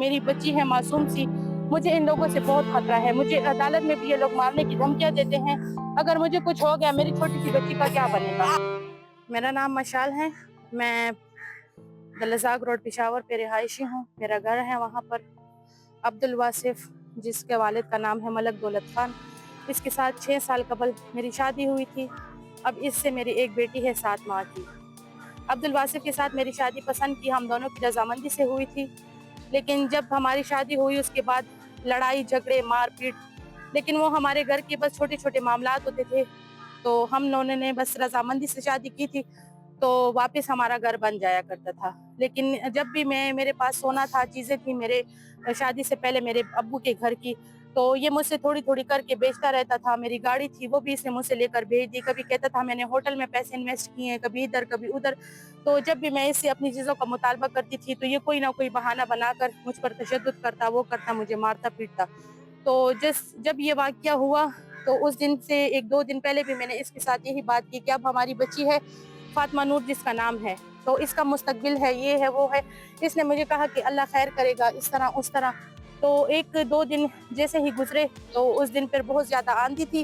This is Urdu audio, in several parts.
میری بچی ہے معصوم سی. مجھے ان لوگوں سے بہت خطرہ ہے. مجھے عدالت میں بھی یہ لوگ مارنے کی دھمکیاں دیتے ہیں. اگر مجھے کچھ ہو گیا میری چھوٹی سی بچی کا کیا بنے گا؟ میرا نام مشال ہے. میں دلزاگ روڈ پشاور پہ رہائشی ہوں. میرا گھر ہے وہاں پر. عبد الواصف جس کے والد کا نام ہے ملک دولت خان، اس کے ساتھ 6 سال قبل میری شادی ہوئی تھی. اب اس سے میری ایک بیٹی ہے 7 ماہ کی. عبد الواصف کے ساتھ میری شادی پسند کی، ہم دونوں کی رضامندی سے ہوئی تھی. لیکن جب ہماری شادی ہوئی اس کے بعد لڑائی جھگڑے مار پیٹ، لیکن وہ ہمارے گھر کے بس چھوٹے چھوٹے معاملات ہوتے تھے. تو ہم دونوں نے بس رضامندی سے شادی کی تھی، تو واپس ہمارا گھر بن جایا کرتا تھا. لیکن جب بھی میرے پاس سونا تھا، چیزیں تھیں میرے شادی سے پہلے میرے ابو کے گھر کی، تو یہ مجھ سے تھوڑی تھوڑی کر کے بیچتا رہتا تھا. میری گاڑی تھی وہ بھی اس نے مجھ سے لے کر بھیج دی. کبھی کہتا تھا میں نے ہوٹل میں پیسے انویسٹ کیے ہیں، کبھی ادھر کبھی ادھر. تو جب بھی میں اس سے اپنی چیزوں کا مطالبہ کرتی تھی تو یہ کوئی نہ کوئی بہانہ بنا کر مجھ پر تشدد کرتا، وہ کرتا، مجھے مارتا پیٹتا. تو جب یہ واقعہ ہوا تو اس دن سے 1-2 دن پہلے بھی میں نے اس کے ساتھ یہی بات کی کہ اب ہماری بچی ہے فاطمہ نور جس کا نام ہے، تو اس کا مستقبل ہے، یہ ہے وہ ہے. اس نے مجھے کہا کہ اللہ خیر کرے گا، اس طرح اس طرح. تو 1-2 دن جیسے ہی گزرے تو اس دن پھر بہت زیادہ آندھی تھی،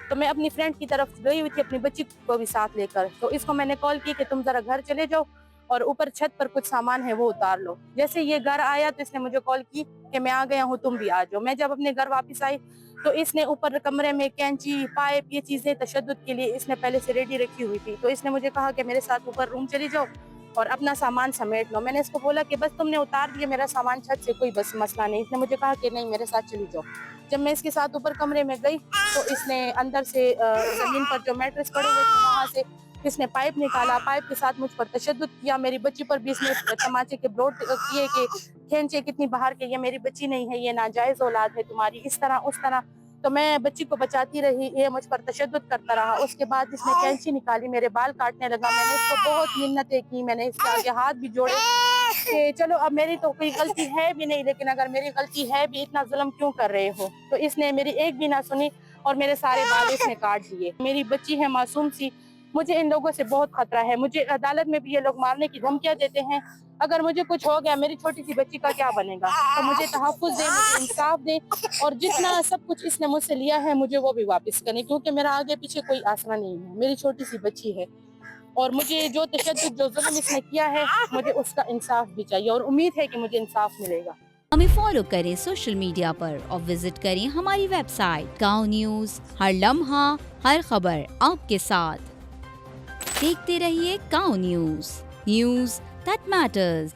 تو میں اپنی فرینڈ کی طرف گئی ہوئی تھی اپنی بچی کو بھی ساتھ لے کر. تو اس کو میں نے کال کی کہ تم ذرا گھر چلے جاؤ اور اوپر چھت پر کچھ سامان ہے وہ اتار لو. جیسے یہ گھر آیا تو اس نے مجھے کال کی کہ میں آ گیا ہوں، تم بھی آ جاؤ. میں جب اپنے گھر واپس آئی تو اس نے اوپر کمرے میں کینچی پائپ یہ چیزیں تشدد کے لیے اس نے پہلے سے ریڈی رکھی ہوئی تھی. تو اس نے مجھے کہا کہ میرے ساتھ اوپر روم چلی جاؤ اور اپنا سامان سمیٹ لو. میں نے اس کو بولا کہ بس تم نے اتار دیا میرا سامان چھت سے، کوئی بس مسئلہ نہیں. اس نے مجھے کہا کہ نہیں میرے ساتھ چلی جاؤ. جب میں اس کے ساتھ اوپر کمرے میں گئی تو اس نے اندر سے زمین پر جو میٹرس پڑے ہوئے تھے وہاں سے اس نے پائپ نکالا، پائپ کے ساتھ مجھ پر تشدد کیا. میری بچی پر بھی اس نے تماچے کے بلوٹ کیے کہ کھینچے کتنی باہر کے، یہ میری بچی نہیں ہے، یہ ناجائز اولاد ہے تمہاری، اس طرح اس طرح. تو میں بچی کو بچاتی رہی، یہ مجھ پر تشدد کرتا رہا. اس کے بعد اس نے کینچی نکالی، میرے بال کاٹنے لگا. میں نے اس کو بہت منتیں کی، میں نے اس کے آگے ہاتھ بھی جوڑے کہ چلو اب میری تو کوئی غلطی ہے بھی نہیں، لیکن اگر میری غلطی ہے بھی اتنا ظلم کیوں کر رہے ہو؟ تو اس نے میری ایک بھی نہ سنی اور میرے سارے بال اس نے کاٹ دیے. میری بچی ہے معصوم سی. مجھے ان لوگوں سے بہت خطرہ ہے. مجھے عدالت میں بھی یہ لوگ مارنے کی دھمکیاں دیتے ہیں. اگر مجھے کچھ ہو گیا میری چھوٹی سی بچی کا کیا بنے گا؟ تو مجھے تحفظ دیں، مجھے انصاف دیں، اور جتنا سب کچھ اس نے مجھ سے لیا ہے مجھے وہ بھی واپس کریں، کیونکہ میرا آگے پیچھے کوئی آسرا نہیں ہے. میری چھوٹی سی بچی ہے اور مجھے جو تشدد جو ظلم اس نے کیا ہے مجھے اس کا انصاف بھی چاہیے، اور امید ہے کہ مجھے انصاف ملے گا. ہمیں فالو کریں سوشل میڈیا پر اور وزٹ کریں ہماری ویب سائٹ گاؤں نیوز. ہر لمحہ ہر خبر آپ کے ساتھ. دیکھتے رہیے گاؤں نیوز دیٹ میٹرز.